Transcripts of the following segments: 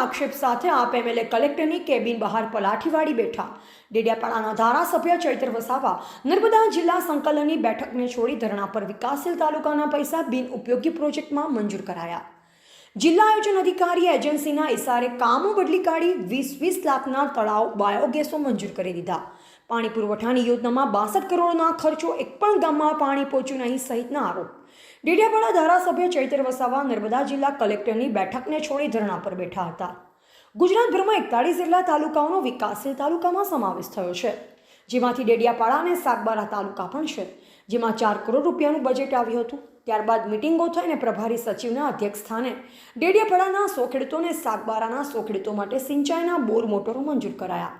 આક્ષેપ સાથે આપ એમએલએ કલેક્ટરની કેબિન બહાર પલાઠીવાળી બેઠા। ડેડિયાપાડાના ધારાસભ્ય ચૈતર વસાવા નર્મદા જિલ્લા સંકલનની બેઠકને છોડી ધરણા પર વિકાસશીલ તાલુકાના પૈસા બિનઉપયોગી પ્રોજેક્ટમાં મંજૂર કરાયા। જિલ્લા આયોજન અધિકારી એજન્સીના ઇશારે કામો બદલી કાઢી 20 લાખના તળાવ બાયોગેસો મંજૂર કરી દીધા। પાણી પુરવઠાની યોજનામાં 62 કરોડના ખર્ચો એક પણ ગામમાં પાણી પહોંચ્યું નહીં સહિતના આરોપ। ડેડિયાપાડા ધારાસભ્ય ચૈતર વસાવા નર્મદા જિલ્લા કલેક્ટરની બેઠકને છોડી ધરણા પર બેઠા હતા। ગુજરાતભરમાં 41 જેટલા તાલુકાઓનો વિકાસશીલ તાલુકામાં સમાવેશ થયો છે, જેમાંથી ડેડિયાપાડા અને સાગબારા તાલુકા પણ છે, જેમાં 4 કરોડ રૂપિયાનું બજેટ આવ્યું હતું। ત્યારબાદ મિટિંગો થઈને પ્રભારી સચિવના અધ્યક્ષ સ્થાને ડેડિયાપાડાના 100 ખેડૂતોને સાગબારાના 100 ખેડૂતો માટે સિંચાઈના બોર મોટરો મંજૂર કરાયા,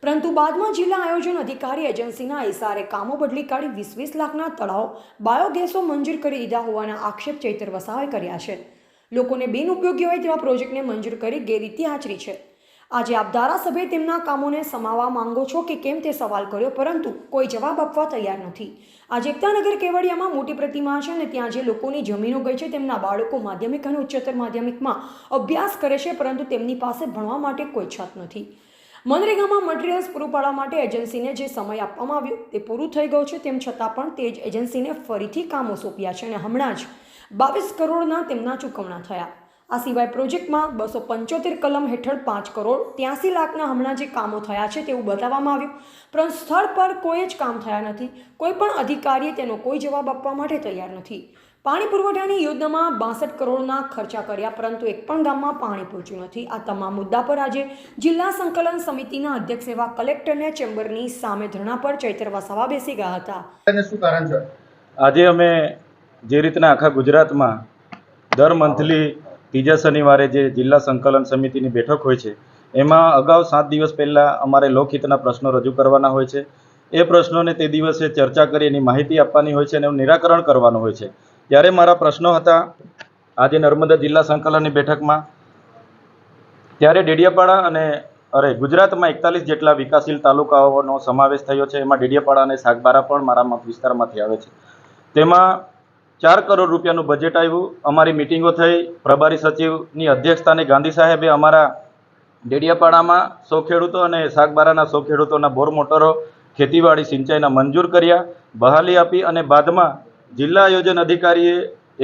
પરંતુ બાદમાં જિલ્લા આયોજન અધિકારી એજન્સીના ઇશારે કામો બદલી કાઢી 20 લાખના તળાવ બાયોગેસો મંજૂર કરી દીધા હોવાના આક્ષેપ ચૈતર વસાવાએ કર્યા છે। લોકોને બિનઉપયોગી હોય તેવા પ્રોજેક્ટને મંજૂર કરી ગેરરીતિ આચરી છે। આજે આપ ધારાસભ્યે તેમના કામોને સમાવવા માંગો છો કે કેમ તે સવાલ કર્યો, પરંતુ કોઈ જવાબ આપવા તૈયાર નથી। આજે એકતાનગર કેવડિયામાં મોટી પ્રતિમા છે અને ત્યાં જે લોકોની જમીનો ગઈ છે તેમના બાળકો માધ્યમિક અને ઉચ્ચતર માધ્યમિકમાં અભ્યાસ કરે છે, પરંતુ તેમની પાસે ભણવા માટે કોઈ છત નથી। મનરેગામાં મટીરિયલ્સ પૂરું પાડવા માટે એજન્સીને જે સમય આપવામાં આવ્યો તે પૂરું થઈ ગયો છે, તેમ છતાં પણ તે જ એજન્સીને ફરીથી કામો સોંપ્યા છે અને હમણાં જ 22 કરોડના તેમના ચૂકવણા થયા। આ સિવાય પ્રોજેક્ટમાં 275 કલમ હેઠળ 5 કરોડ 83 લાખના હમણાં જે કામો થયા છે તેવું બતાવવામાં આવ્યું, પરંતુ સ્થળ પર કોઈ જ કામ થયા નથી। કોઈ પણ અધિકારીએ તેનો કોઈ જવાબ આપવા માટે તૈયાર નથી। પાણી પુરવઠાની યોજનામાં 62 કરોડના ખર્ચા કર્યા, પરંતુ એક પણ ગામમાં પાણી પહોંચ્યું નથી। આ તમામ મુદ્દા પર આજે જિલ્લા સંકલન સમિતિના અધ્યક્ષ એવા કલેક્ટરને ચેમ્બરની સામે ધરણા પર ચૈતર વસાવા બેસી ગયા હતા। શું કારણ છે? આજે અમે જે રીતના આખા ગુજરાતમાં દર મંથલી ત્રીજા શનિવારે જે જિલ્લા સંકલન સમિતિની બેઠક હોય છે, એમાં અગાઉ 7 દિવસ પહેલાં અમારે લોકહિતના પ્રશ્નો રજૂ કરવાના હોય છે। એ પ્રશ્નોને તે દિવસે ચર્ચા કરી એની માહિતી આપવાની હોય છે અને એનું નિરાકરણ કરવાનું હોય છે। ત્યારે મારા પ્રશ્નો હતા આજે નર્મદા જિલ્લા સંકલનની બેઠકમાં, ત્યારે ડેડિયાપાડા અને ગુજરાતમાં 41 જેટલા વિકાસશીલ તાલુકાઓનો સમાવેશ થયો છે। એમાં ડેડિયાપાડા અને સાગબારા પણ મારા મત વિસ્તારમાંથી આવે છે। તેમાં 4 કરોડ રૂપિયાનું બજેટ આવ્યું। અમારી મિટિંગો થઈ, પ્રભારી સચિવની અધ્યક્ષસ્થાને ગાંધી સાહેબે અમારા ડેડિયાપાડામાં 100 ખેડૂતો અને સાગબારાના 100 ખેડૂતોના બોર મોટરો ખેતીવાડી સિંચાઈના મંજૂર કર્યા, બહાલી આપી અને બાદમાં જિલ્લા આયોજન અધિકારીએ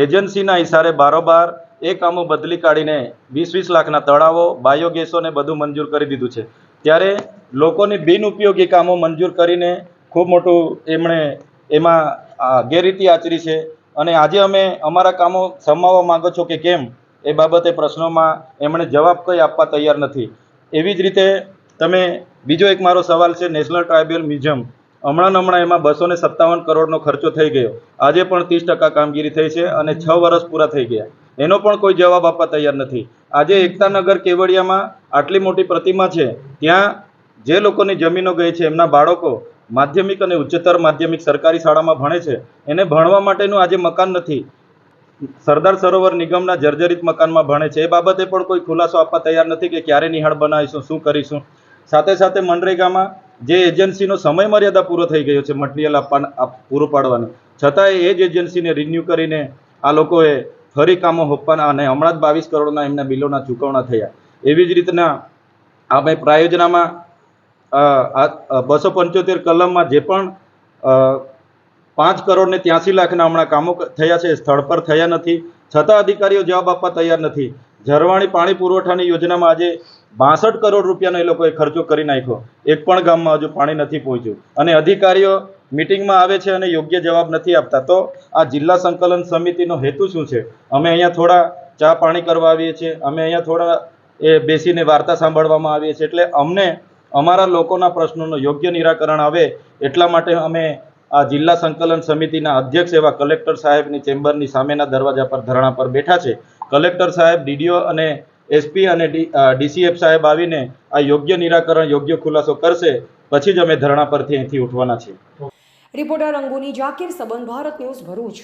એજન્સીના ઇશારે બારોબાર એ કામો બદલી કાઢીને 20 લાખના તળાવો બાયોગેસોને બધું મંજૂર કરી દીધું છે। ત્યારે લોકોની બિનઉપયોગી કામો મંજૂર કરીને ખૂબ મોટું એમણે એમાં ગેરરીતિ આચરી છે અને આજે અમે અમારા કામો સમાવવા માંગો છો કે કેમ એ બાબતે પ્રશ્નોમાં એમણે જવાબ કંઈ આપવા તૈયાર નથી। એવી જ રીતે તમે બીજો એક મારો સવાલ છે, નેશનલ ટ્રાઇબલ મ્યુઝિયમ હમણાં એમાં 257 કરોડનો ખર્ચો થઈ ગયો, આજે પણ 30% કામગીરી થઈ છે અને 6 વર્ષ પૂરા થઈ ગયા, એનો પણ કોઈ જવાબ આપવા તૈયાર નથી। આજે એકતાનગર કેવડિયામાં આટલી મોટી પ્રતિમા છે, ત્યાં જે લોકોની જમીનો ગઈ છે એમના બાળકો માધ્યમિક અને ઉચ્ચતર માધ્યમિક સરકારી શાળામાં ભણે છે, એને ભણવા માટેનું આજે મકાન નથી। સરદાર સરોવર નિગમના જર્જરિત મકાનમાં ભણે છે, એ બાબતે પણ કોઈ ખુલાસો આપવા તૈયાર નથી કે ક્યારે નિહાળ બનાવીશું, શું કરીશું। સાથે સાથે મનરેગામાં જે એજન્સીનો સમય મર્યાદા પૂરો થઈ ગયો છે મટીરિયલ પૂરું પાડવાનું, છતાંય એ જ એજન્સીને રિન્યૂ કરીને આ લોકોએ ફરી કામો હોપવાના અને હમણાં જ 22 કરોડના એમના બિલોના ચૂકવણા થયા। એવી જ રીતના આપણે પ્રાયોજનામાં 275 કલમમાં જે પણ 5 કરોડ ને 83 લાખના હમણાં કામો થયા છે, સ્થળ પર થયા નથી, છતાં અધિકારીઓ જવાબ આપવા તૈયાર નથી। ઝરવાણી પાણી પુરવઠાની યોજનામાં આજે 62 કરોડ રૂપિયાનો એ લોકોએ ખર્ચો કરી નાખ્યો, એક પણ ગામમાં હજુ પાણી નથી પહોંચ્યું અને અધિકારીઓ મિટિંગમાં આવે છે અને યોગ્ય જવાબ નથી આપતા। તો આ જિલ્લા સંકલન સમિતિનો હેતુ શું છે? અમે અહીંયા થોડા ચા પાણી કરવા આવીએ છીએ, અમે અહીંયા થોડા બેસીને વાર્તા સાંભળવામાં આવીએ છીએ, એટલે અમને અમારા લોકોના પ્રશ્નોનું યોગ્ય નિરાકરણ આવે એટલા માટે અમે આ જિલ્લા સંકલન સમિતિના અધ્યક્ષ એવા કલેક્ટર સાહેબની ચેમ્બરની સામેના દરવાજા પર ધરણા પર બેઠા છે। કલેક્ટર સાહેબ, ડીડીઓ અને એસપી અને ડીસીએફ સાહેબ આવીને આ યોગ્ય નિરાકરણ, યોગ્ય ખુલાસો કરશે, પછી જ અમે ધરણા પરથી અહીંથી ઉઠવાના છીએ। રિપોર્ટર અંગુની જાકીર, સંબંધ ભારત ન્યૂઝ, ભરૂચ।